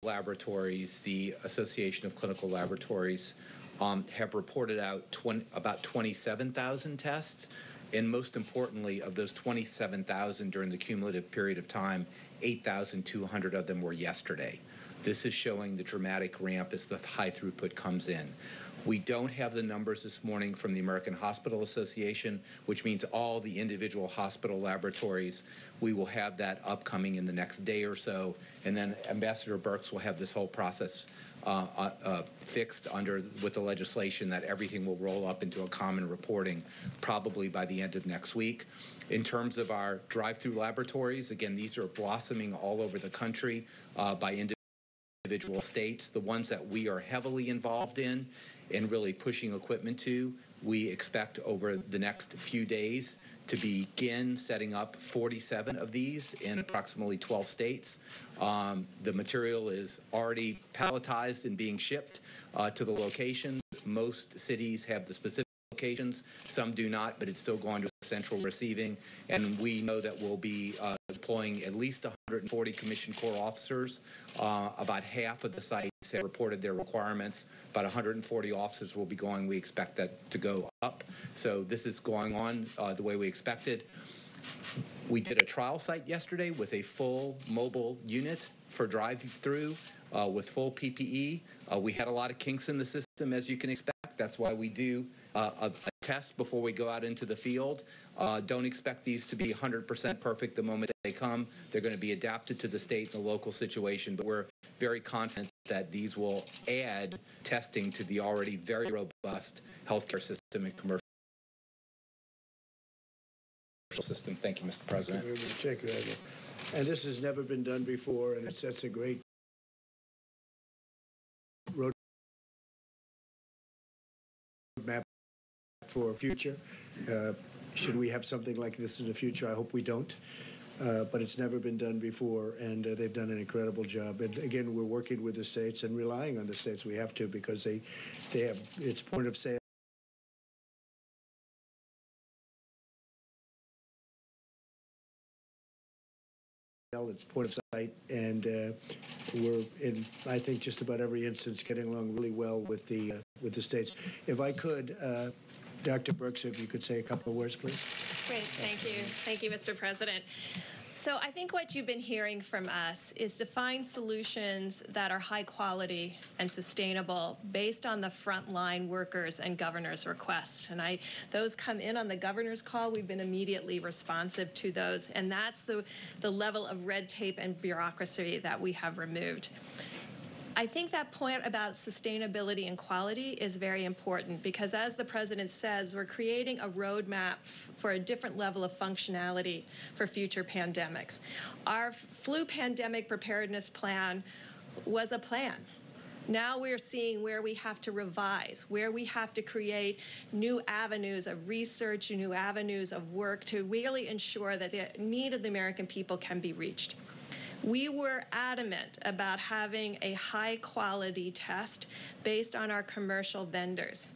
laboratories, the Association of Clinical Laboratories, have reported out about 27,000 tests. And most importantly, of those 27,000 during the cumulative period of time, 8,200 of them were yesterday. This is showing the dramatic ramp as the high throughput comes in. We don't have the numbers this morning from the American Hospital Association, which means all the individual hospital laboratories. We will have that upcoming in the next day or so, and then Ambassador Birx will have this whole process fixed with the legislation that everything will roll up into a common reporting probably by the end of next week. In terms of our drive-through laboratories, again, these are blossoming all over the country by individual states. The ones that we are heavily involved in and really pushing equipment to, we expect over the next few days to begin setting up 47 of these in approximately 12 states. The material is already palletized and being shipped to the locations. Most cities have the specific locations. Some do not, but it's still going to central receiving. And we know that we'll be deploying at least 140 Commission Corps officers. About half of the sites have reported their requirements. About 140 officers will be going. We expect that to go up. So this is going on the way we expected. We did a trial site yesterday with a full mobile unit for drive-through with full PPE. We had a lot of kinks in the system, as you can expect. That's why we do a test before we go out into the field. Don't expect these to be 100% perfect the moment they come. They're going to be adapted to the state and the local situation, but we're very confident that these will add testing to the already very robust healthcare system and commercial system. Thank you, Mr. President. Thank you very much. And this has never been done before, and it sets a great roadmap for future. Should we have something like this in the future? I hope we don't. But it's never been done before, and they've done an incredible job. And again, we're working with the states and relying on the states. We have to, because they have, it's point of sale. It's point of sight, and we're in, I think, just about every instance getting along really well with the states. If I could, Dr. Birx, if you could say a couple of words, please. Great, thank you. Thank you, Mr. President. So I think what you've been hearing from us is to find solutions that are high quality and sustainable based on the frontline workers and governor's requests. And those come in on the governor's call. We've been immediately responsive to those. And that's the level of red tape and bureaucracy that we have removed. I think that point about sustainability and quality is very important because, as the President says, we're creating a roadmap for a different level of functionality for future pandemics. Our flu pandemic preparedness plan was a plan. Now we're seeing where we have to revise, where we have to create new avenues of research, new avenues of work to really ensure that the need of the American people can be reached. We were adamant about having a high-quality test based on our commercial vendors.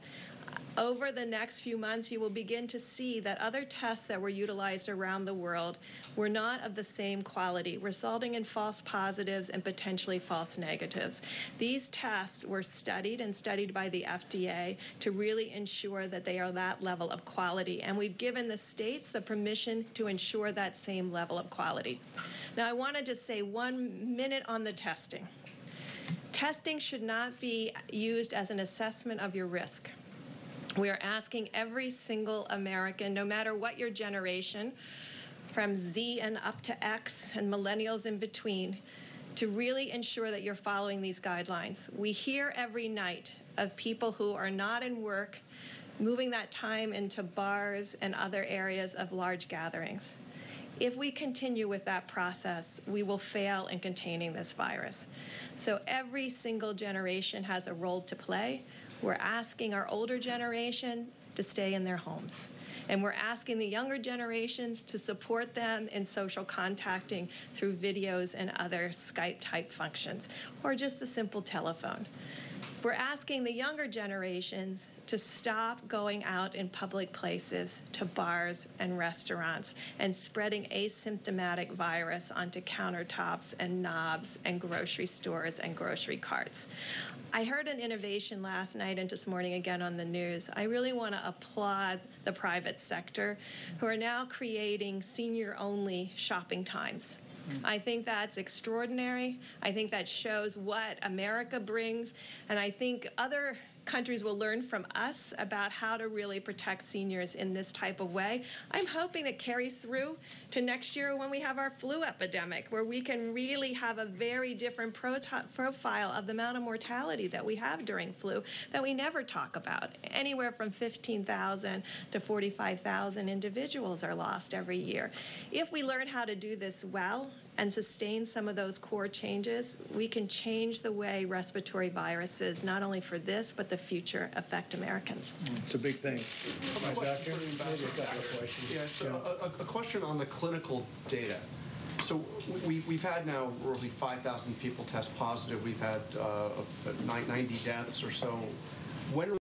Over the next few months, you will begin to see that other tests that were utilized around the world were not of the same quality, resulting in false positives and potentially false negatives. These tests were studied and studied by the FDA to really ensure that they are that level of quality, and we've given the states the permission to ensure that same level of quality. Now, I want to just say 1 minute on the testing. Testing should not be used as an assessment of your risk. We are asking every single American, no matter what your generation, from Z and up to X and millennials in between, to really ensure that you're following these guidelines. We hear every night of people who are not in work, moving that time into bars and other areas of large gatherings. If we continue with that process, we will fail in containing this virus. So every single generation has a role to play. We're asking our older generation to stay in their homes. And we're asking the younger generations to support them in social contacting through videos and other Skype-type functions, or just the simple telephone. We're asking the younger generations to stop going out in public places, to bars and restaurants, and spreading asymptomatic virus onto countertops and knobs and grocery stores and grocery carts. I heard an innovation last night and this morning again on the news. I really want to applaud the private sector who are now creating senior-only shopping times. I think that's extraordinary. I think that shows what America brings, and I think other countries will learn from us about how to really protect seniors in this type of way. I'm hoping that carries through to next year when we have our flu epidemic, where we can really have a very different profile of the amount of mortality that we have during flu that we never talk about. Anywhere from 15,000 to 45,000 individuals are lost every year. If we learn how to do this well and sustain some of those core changes, we can change the way respiratory viruses, not only for this, but the future, affect Americans. It's a big thing. Doctor, maybe a couple of questions. Yeah, so a question on the clinical data. So we've had now roughly 5,000 people test positive. We've had 90 deaths or so. When